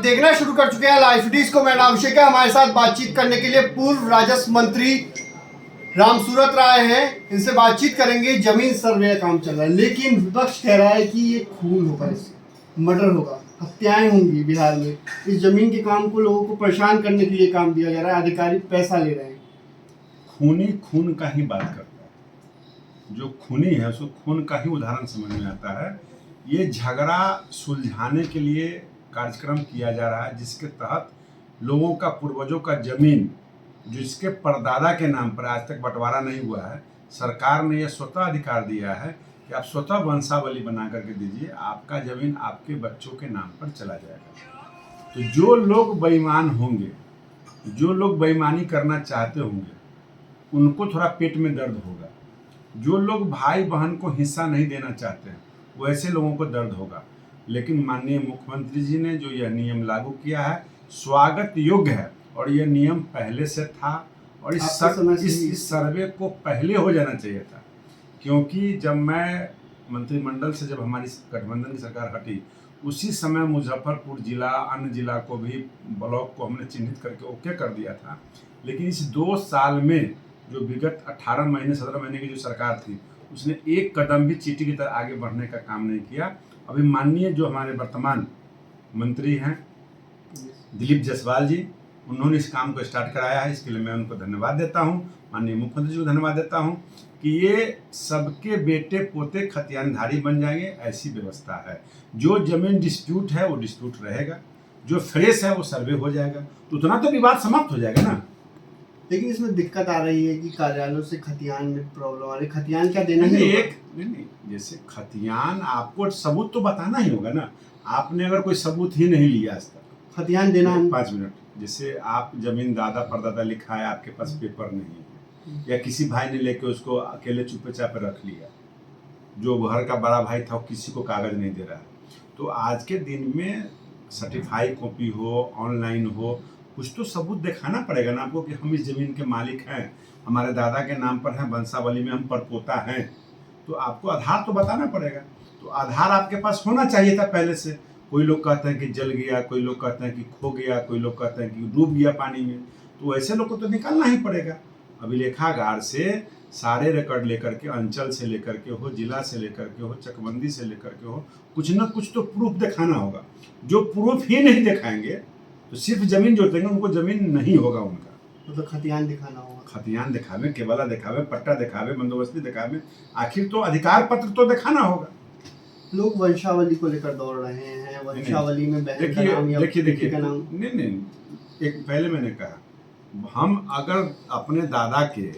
देखना शुरू कर चुके हैं लाइव फीडिंग्स को। मैं अभिषेक है, हमारे साथ बातचीत करने के लिए पूर्व राजस्व मंत्री रामसूरत राय हैं। इनसे बातचीत करेंगे। जमीन सर्वे का काम चल रहा है, लेकिन विपक्ष कह रहा है कि ये खून होगा, इससे मर्डर होगा, हत्याएं होंगी बिहार में। इस जमीन के काम को लोगों को परेशान करने के लिए काम दिया जा रहा है, अधिकारी पैसा ले रहे हैं। खूनी खून का ही बात करता है, जो खूनी है उसको खून का ही उदाहरण समझ में आता है। ये झगड़ा सुलझाने के लिए कार्यक्रम किया जा रहा है, जिसके तहत लोगों का, पूर्वजों का जमीन जिसके परदादा के नाम पर आज तक बंटवारा नहीं हुआ है, सरकार ने यह स्वतः अधिकार दिया है कि आप स्वतः वंशावली बना करके दीजिए, आपका जमीन आपके बच्चों के नाम पर चला जाएगा। तो जो लोग बेईमान होंगे, जो लोग बेईमानी करना चाहते होंगे, उनको थोड़ा पेट में दर्द होगा। जो लोग भाई बहन को हिस्सा नहीं देना चाहते हैं, वैसे लोगों को दर्द होगा। लेकिन माननीय मुख्यमंत्री जी ने जो यह नियम लागू किया है, स्वागत योग्य है। और यह नियम पहले से था, और इस सर्वे को पहले हो जाना चाहिए था। क्योंकि जब मैं मंत्रिमंडल से, जब हमारी गठबंधन की सरकार हटी, उसी समय मुजफ्फरपुर जिला, अन्य जिला को भी, ब्लॉक को हमने चिन्हित करके ओके कर दिया था। लेकिन इस 2 साल में जो विगत 18 महीने 17 महीने की जो सरकार थी, उसने एक कदम भी चींटी की तरह आगे बढ़ने का काम नहीं किया। अभी माननीय जो हमारे वर्तमान मंत्री हैं दिलीप जायसवाल जी, उन्होंने इस काम को स्टार्ट कराया है। इसके लिए मैं उनको धन्यवाद देता हूं, माननीय मुख्यमंत्री जी को धन्यवाद देता हूं कि ये सबके बेटे पोते खतियानधारी बन जाएंगे, ऐसी व्यवस्था है। जो जमीन डिस्प्यूट है वो डिस्प्यूट रहेगा, जो फ्रेश है वो सर्वे हो जाएगा, तो उतना तो विवाद समाप्त हो जाएगा ना। लेकिन इसमें दिक्कत आ रही है कि कार्यालयों से खतियान में प्रॉब्लम आ रही है। खतियान क्या देना नहीं, नहीं, जैसे खतियान आपको सबूत तो बताना ही होगा ना। आपने अगर कोई सबूत ही नहीं लिया आज तक, खतियान देना 5 मिनट, जैसे आप जमीन दादा परदादा लिखा है, आपके पास पेपर नहीं है, या किसी भाई ने लेके उसको अकेले चुपे चापे रख लिया, जो घर का बड़ा भाई था वो किसी को कागज नहीं दे रहा है, तो आज के दिन में सर्टिफाई कॉपी हो, ऑनलाइन हो, कुछ तो सबूत दिखाना पड़ेगा ना आपको कि हम इस जमीन के मालिक हैं, हमारे दादा के नाम पर है, वंशावली में हम परपोता हैं। तो आपको आधार तो बताना पड़ेगा। तो आधार आपके पास होना चाहिए था पहले से। कोई लोग कहते हैं कि जल गया, कोई लोग कहते हैं कि खो गया, कोई लोग कहते हैं कि डूब गया पानी में, तो ऐसे लोग को तो निकालना ही पड़ेगा। अभिलेखागार से सारे रिकॉर्ड लेकर के, अंचल से लेकर के हो, जिला से लेकर के हो, चकबंदी से लेकर के हो, कुछ ना कुछ तो प्रूफ दिखाना होगा। जो प्रूफ ही नहीं दिखाएंगे तो सिर्फ जमीन जो देंगे उनको जमीन नहीं होगा उनका। तो खतियान दिखाना होगा। खतियान दिखावे, केवला दिखावे, पट्टा दिखावे, बंदोबस्ती दिखावे, आखिर तो अधिकार पत्र तो दिखाना होगा। लोग वंशावली को लेकर दौड़ रहे हैं, वंशावली में बहन का नाम या देखिए का नाम। नहीं, एक पहले मैंने कहा, हम अगर अपने दादा के